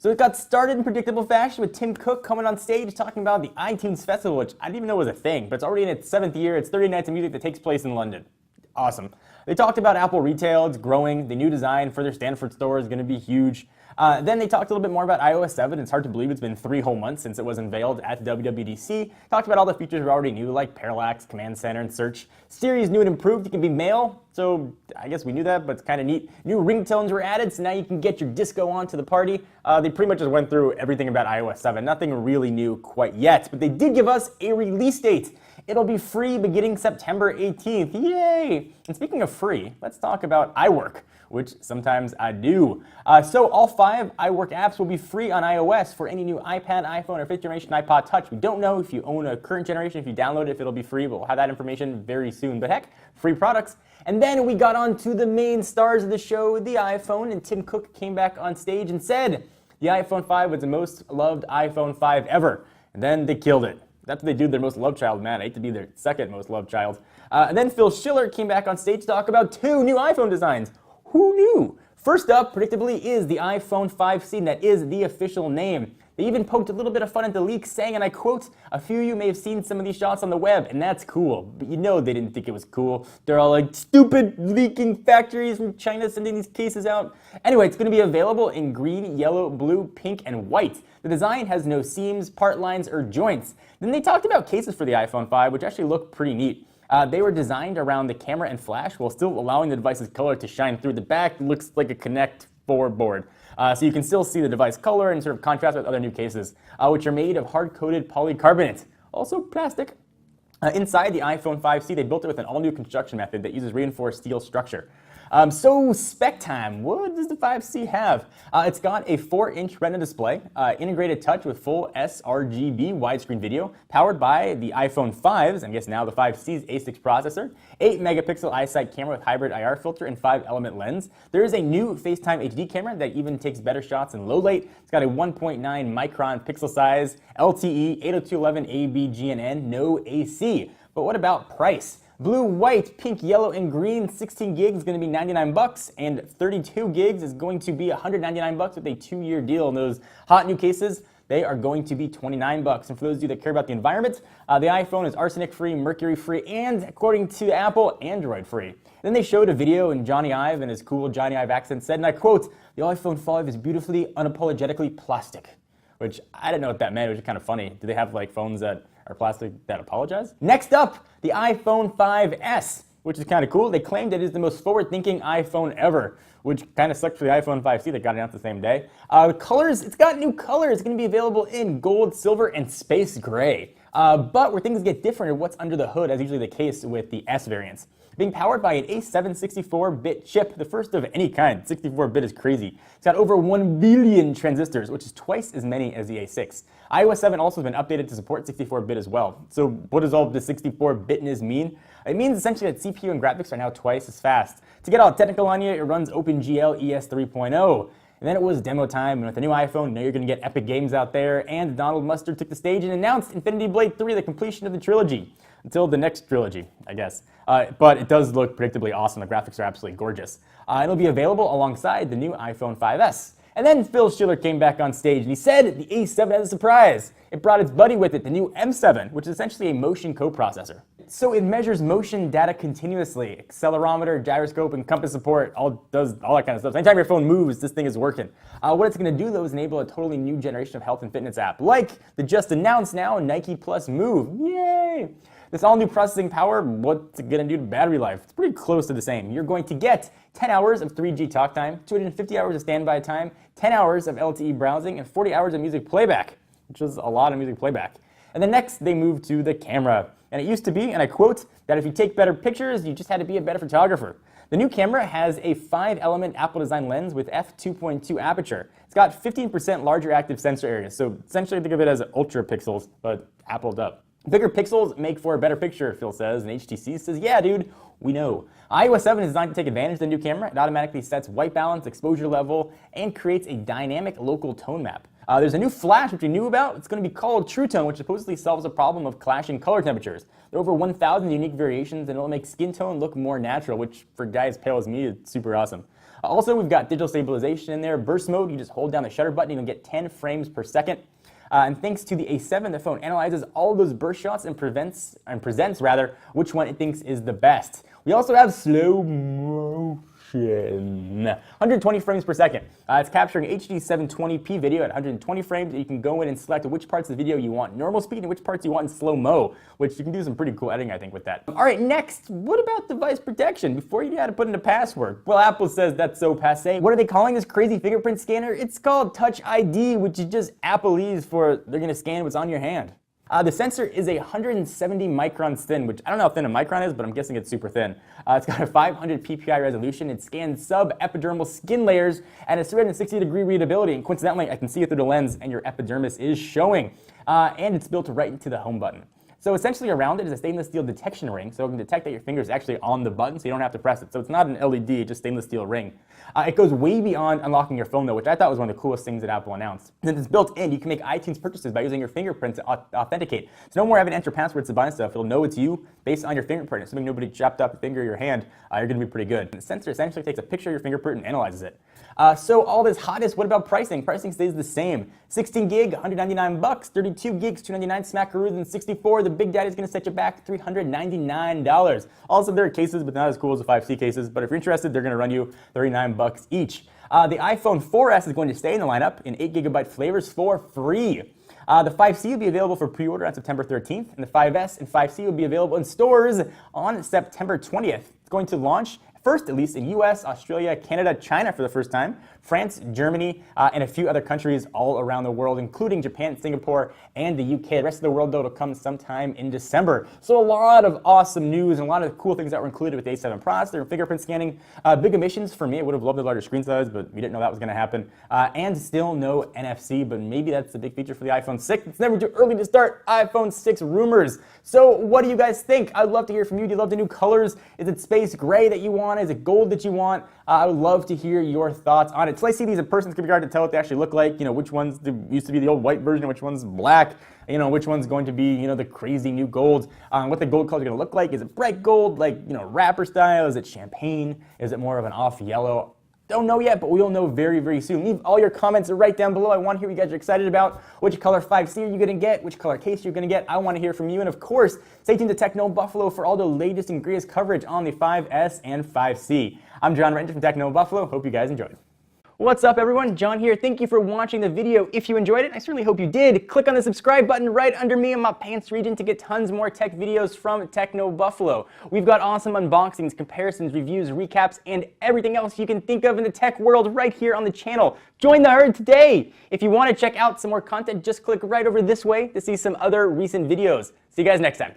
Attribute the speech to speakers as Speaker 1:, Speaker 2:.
Speaker 1: So it got started in predictable fashion with Tim Cook coming on stage talking about the iTunes Festival, which I didn't even know was a thing, but it's already in its 7th year. It's 30 nights of music that takes place in London. Awesome. They talked about Apple retail, it's growing, the new design for their Stanford store is going to be huge. Then they talked a little bit more about iOS 7. It's hard to believe it's been 3 whole months since it was unveiled at WWDC. Talked about all the features we already knew, like Parallax, Command Center, and Search. Siri is new and improved. You can be male, so I guess we knew that, but it's kind of neat. New ringtones were added, so now you can get your disco on to the party. They pretty much just went through everything about iOS 7. Nothing really new quite yet, but they did give us a release date. It'll be free beginning September 18th. Yay! And speaking of free, let's talk about iWork, which sometimes I do. So all 5 iWork apps will be free on iOS for any new iPad, iPhone, or 5th generation iPod Touch. We don't know if you own a current generation, if you download it, if it'll be free, but we'll have that information very soon. But heck, free products. And then we got on to the main stars of the show, the iPhone, and Tim Cook came back on stage and said the iPhone 5 was the most loved iPhone 5 ever. And then they killed it. That's what they do, their most loved child. Man, I hate to be their second most loved child. And then Phil Schiller came back on stage to talk about 2 new iPhone designs. Who knew? First up, predictably, is the iPhone 5C, and that is the official name. They even poked a little bit of fun at the leak, saying, and I quote, "A few of you may have seen some of these shots on the web, and that's cool." But you know they didn't think it was cool. They're all like, stupid leaking factories from China sending these cases out. Anyway, it's going to be available in green, yellow, blue, pink, and white. The design has no seams, part lines, or joints. Then they talked about cases for the iPhone 5, which actually look pretty neat. They were designed around the camera and flash while still allowing the device's color to shine through. The back looks like a Connect 4 board. So you can still see the device color and sort of contrast with other new cases, which are made of hard-coated polycarbonate, also plastic. Inside the iPhone 5C, they built it with an all-new construction method that uses reinforced steel structure. So spec time, what does the 5C have? It's got a 4-inch Retina display, integrated touch with full sRGB widescreen video, powered by the iPhone 5's, I guess now the 5C's A6 processor, 8-megapixel iSight camera with hybrid IR filter and 5-element lens. There is a new FaceTime HD camera that even takes better shots in low light. It's got a 1.9 micron pixel size, LTE, 802.11 ABGNN, no AC. But what about price? Blue, white, pink, yellow, and green, 16 gigs is going to be $99, and 32 gigs is going to be $199 with a 2-year deal. And those hot new cases, they are going to be $29. And for those of you that care about the environment, the iPhone is arsenic-free, mercury-free, and according to Apple, Android-free. Then they showed a video, and Johnny Ive, in his cool Johnny Ive accent, said, and I quote, "The iPhone 5 is beautifully, unapologetically plastic." Which I didn't know what that meant, which is kind of funny. Do they have like phones that are plastic that apologize? Next up, the iPhone 5S, which is kind of cool. They claimed it is the most forward-thinking iPhone ever, which kind of sucks for the iPhone 5C that got announced the same day. Colors, it's got new colors. It's going to be available in gold, silver, and space gray. But where things get different are what's under the hood, as usually the case with the S variants. Being powered by an A7 64-bit chip, the first of any kind. 64-bit is crazy. It's got over 1 billion transistors, which is twice as many as the A6. iOS 7 also has been updated to support 64-bit as well. So what does all the 64-bitness mean? It means essentially that CPU and graphics are now twice as fast. To get all technical on you, it runs OpenGL ES 3.0. And then it was demo time, and with the new iPhone, you know you're going to get epic games out there, and Donald Mustard took the stage and announced Infinity Blade 3, the completion of the trilogy. Until the next trilogy, I guess. But it does look predictably awesome. The graphics are absolutely gorgeous. It'll be available alongside the new iPhone 5S. And then Phil Schiller came back on stage, and he said the A7 has a surprise. It brought its buddy with it, the new M7, which is essentially a motion coprocessor. So it measures motion data continuously. Accelerometer, gyroscope, and compass support, does all that kind of stuff. So anytime your phone moves, this thing is working. What it's going to do, though, is enable a totally new generation of health and fitness app, like the just announced now Nike Plus Move. Yay! This all-new processing power, what's it going to do to battery life? It's pretty close to the same. You're going to get 10 hours of 3G talk time, 250 hours of standby time, 10 hours of LTE browsing, and 40 hours of music playback, which is a lot of music playback. And then next, they moved to the camera. And it used to be, and I quote, that if you take better pictures, you just had to be a better photographer. The new camera has a 5-element Apple design lens with f2.2 aperture. It's got 15% larger active sensor area, so essentially think of it as ultra pixels, but appled up. Bigger pixels make for a better picture, Phil says, and HTC says, yeah, dude, we know. iOS 7 is designed to take advantage of the new camera. It automatically sets white balance, exposure level, and creates a dynamic local tone map. There's a new flash, which we knew about. It's going to be called True Tone, which supposedly solves a problem of clashing color temperatures. There are over 1,000 unique variations, and it'll make skin tone look more natural, which for guys pale as me is super awesome. Also, we've got digital stabilization in there. Burst mode, you just hold down the shutter button, and you'll get 10 frames per second. And thanks to the A7, the phone analyzes all those burst shots and presents which one it thinks is the best. We also have slow motion, 120 frames per second. It's capturing HD 720p video at 120 frames. You can go in and select which parts of the video you want normal speed and which parts you want in slow-mo, which you can do some pretty cool editing, I think, with that. All right, next, what about device protection? Before you had to put in a password. Well, Apple says that's so passé. What are they calling this crazy fingerprint scanner? It's called Touch ID, which is just Appleese for they're gonna scan what's on your hand. The sensor is 170 microns thin, which I don't know how thin a micron is, but I'm guessing it's super thin. It's got a 500 ppi resolution. It scans sub-epidermal skin layers and a 360-degree readability. And coincidentally, I can see it through the lens, and your epidermis is showing. And it's built right into the home button. So essentially around it is a stainless steel detection ring, so it can detect that your finger is actually on the button, so you don't have to press it. So it's not an LED, just stainless steel ring. It goes way beyond unlocking your phone though, which I thought was one of the coolest things that Apple announced. Since it's built in, you can make iTunes purchases by using your fingerprint to authenticate. So no more having to enter passwords to buy stuff. It'll know it's you based on your fingerprint. Assuming nobody chopped up your finger or your hand, you're going to be pretty good. And the sensor essentially takes a picture of your fingerprint and analyzes it. So all this hotness, what about pricing? Pricing stays the same. 16 gig, $199. 32 gigs, $299. Smackaroos, and 64. The Big Daddy's going to set you back $399. Also, there are cases, but not as cool as the 5C cases. But if you're interested, they're going to run you $39 each. The iPhone 4S is going to stay in the lineup in 8GB flavors for free. The 5C will be available for pre-order on September 13th, and the 5S and 5C will be available in stores on September 20th. It's going to launch first, at least, in US, Australia, Canada, China for the first time, France, Germany, and a few other countries all around the world, including Japan, Singapore, and the UK. The rest of the world, though, will come sometime in December. So a lot of awesome news and a lot of cool things that were included with the A7 processor and fingerprint scanning. Big omissions for me. I would have loved a larger screen size, but we didn't know that was going to happen. And still no NFC, but maybe that's a big feature for the iPhone 6. It's never too early to start iPhone 6 rumors. So what do you guys think? I'd love to hear from you. Do you love the new colors? Is it space gray that you want? Is it gold that you want? I would love to hear your thoughts on it. Till I see these in person, it's going to be hard to tell what they actually look like. You know, which one's used to be the old white version, which one's black. You know, which one's going to be, the crazy new gold. What the gold color is going to look like. Is it bright gold, like, wrapper style? Is it champagne? Is it more of an off yellow? Don't know yet, but we'll know very, very soon. Leave all your comments right down below. I want to hear what you guys are excited about. Which color 5C are you going to get? Which color case you're going to get? I want to hear from you. And of course, stay tuned to Techno Buffalo for all the latest and greatest coverage on the 5S and 5C. I'm John Renter from Techno Buffalo. Hope you guys enjoyed. What's up, everyone? John here. Thank you for watching the video. If you enjoyed it, I certainly hope you did. Click on the subscribe button right under me in my pants region to get tons more tech videos from Techno Buffalo. We've got awesome unboxings, comparisons, reviews, recaps, and everything else you can think of in the tech world right here on the channel. Join the herd today. If you want to check out some more content, just click right over this way to see some other recent videos. See you guys next time.